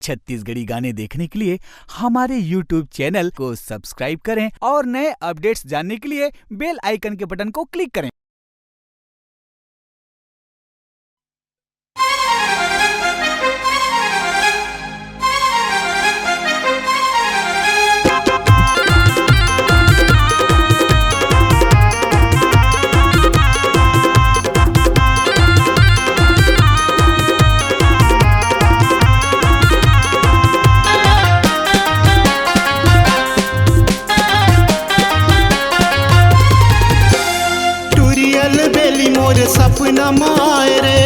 छत्तीसगढ़ी गाने देखने के लिए हमारे YouTube चैनल को सब्सक्राइब करें और नए अपडेट्स जानने के लिए बेल आइकन के बटन को क्लिक करें। मोर सपना माए रे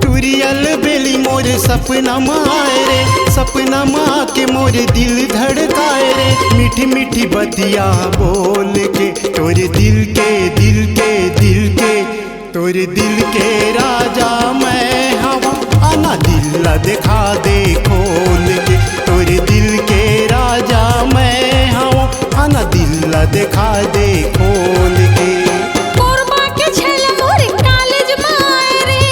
टूरियल बेली मोर सपना माए रे, सपना माँ के मोर दिल धड़काए रे। मीठी मीठी बतिया बोल के तोरे दिल के दिल के दिल के तोरे दिल के राजा मैं हवा आना दिल दिखा दे खोल के। तोरे दिल के राजा मैं हवा आना दिल दिखा दे खोल के। कोरबा के छेल मोर कॉलेज माए रे,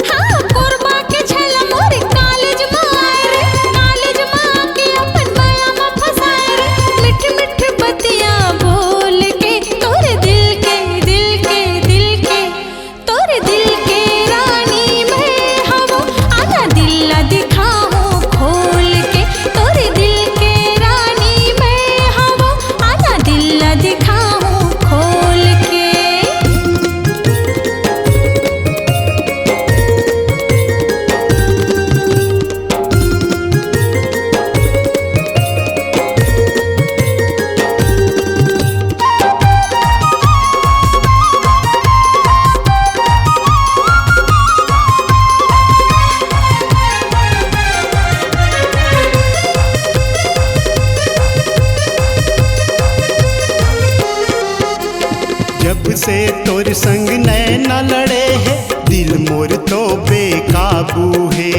हाँ कोरबा के छेल मोर कॉलेज माए रे। कॉलेज माँ के अपन माया में फंसाए रे। मिठ मिठ बतिया बोल के तोरे दिल के दिल के दिल के तोरे दिल के रानी मैं हवा आना दिल दिखाऊं खोल के। तोरे दिल के रानी मैं हवा आना दिल दिखाऊं खोल के। जब से तोर संग नैना लड़े है दिल मोर तो बेकाबू है।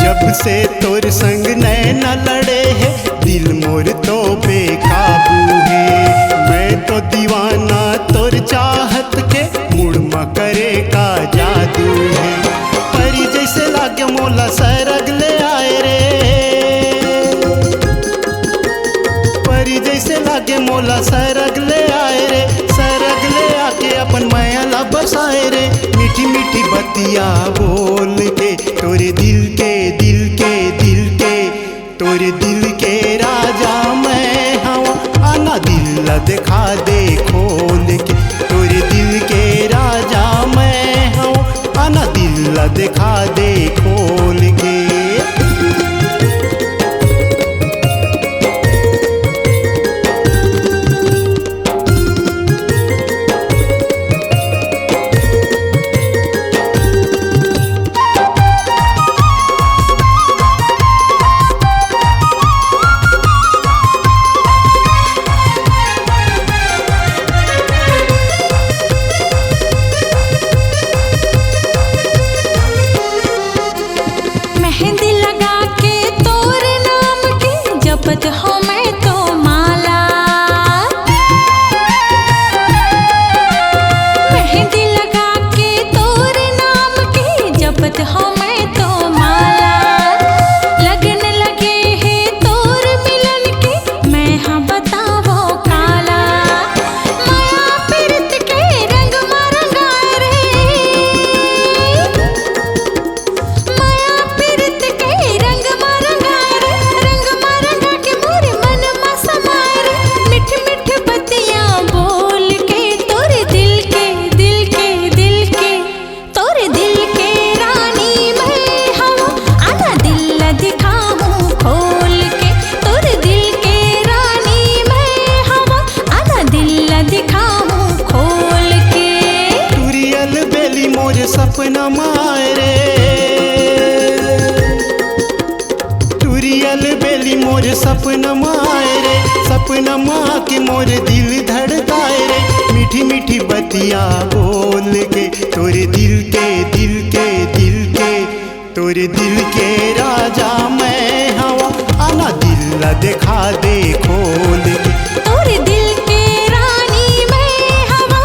जब से तोर संग नैना लड़े है दिल मोर तो बेकाबू है। मैं तो दीवाना तोर चाहत के मुड़ म करे का जादू है। परी जैसे लागे मोला सरग ले आए रे, परी जैसे लागे मोला सरग ले आए रे। सरग ले आके अपन माया ला बसाए रे। मीठी मीठी बतिया बोल के तोरे दिल के दिल के दिल के तोरे दिल के राजा मैं हवा आना दिल दिखा दे खोल के। तोरे दिल के राजा मैं हवा आना दिल दिखा दे खोल के। मेहंदी लगा के तोरे नाम के जपत हो मैं तो माला। मेहंदी लगा के तोरे नाम के जपत हो मैं तो माला। लगन लगे है तोर मिलन के मैं हाँ बतावो काला। माया पीरत के रंग में रंगाए रे, माया पीरत के रंग में रंगाए रे। रंग में रंगा के मोरे मन में समाए रे। मिठ मिठ बतिया बोल के तोरे दिल के दिल के दिल के तोरे दिल के रानी मैं हवा आना दिल दिखाऊं खोल के। तोरे दिल के रानी मैं हवा आना दिल दिखाऊं खोल के। टूरियल बेली मोर सपना माए रे, टूरियल बेली मोर सपना माए रे। सपना माँ के मोर दिल धड़काए रे। मीठी मीठी बतिया बोल के तोरे दिल के दिल के दिल के तोरे दिल के राजा मैं हवा आना दिल दिखा दे खोल के। तोरे दिल के रानी मैं हवा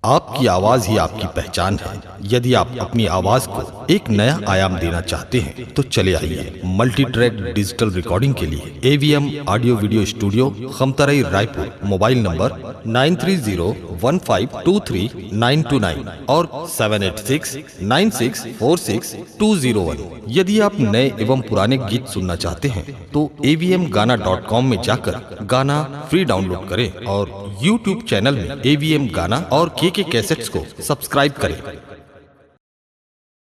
आपकी आवाज ही आपकी पहचान है। यदि आप अपनी आवाज को एक नया आयाम देना चाहते हैं तो चले आइए मल्टी ट्रैक डिजिटल रिकॉर्डिंग के लिए AVM audio video studio, Khamtarai, Raipur. Mobile number 9301523929 और 7869646201। यदि आप नए एवं पुराने गीत सुनना चाहते हैं तो avmgana.com में जाकर गाना फ्री डाउनलोड करें और YouTube चैनल में AVM गाना और KK कैसेट्स को सब्सक्राइब करें।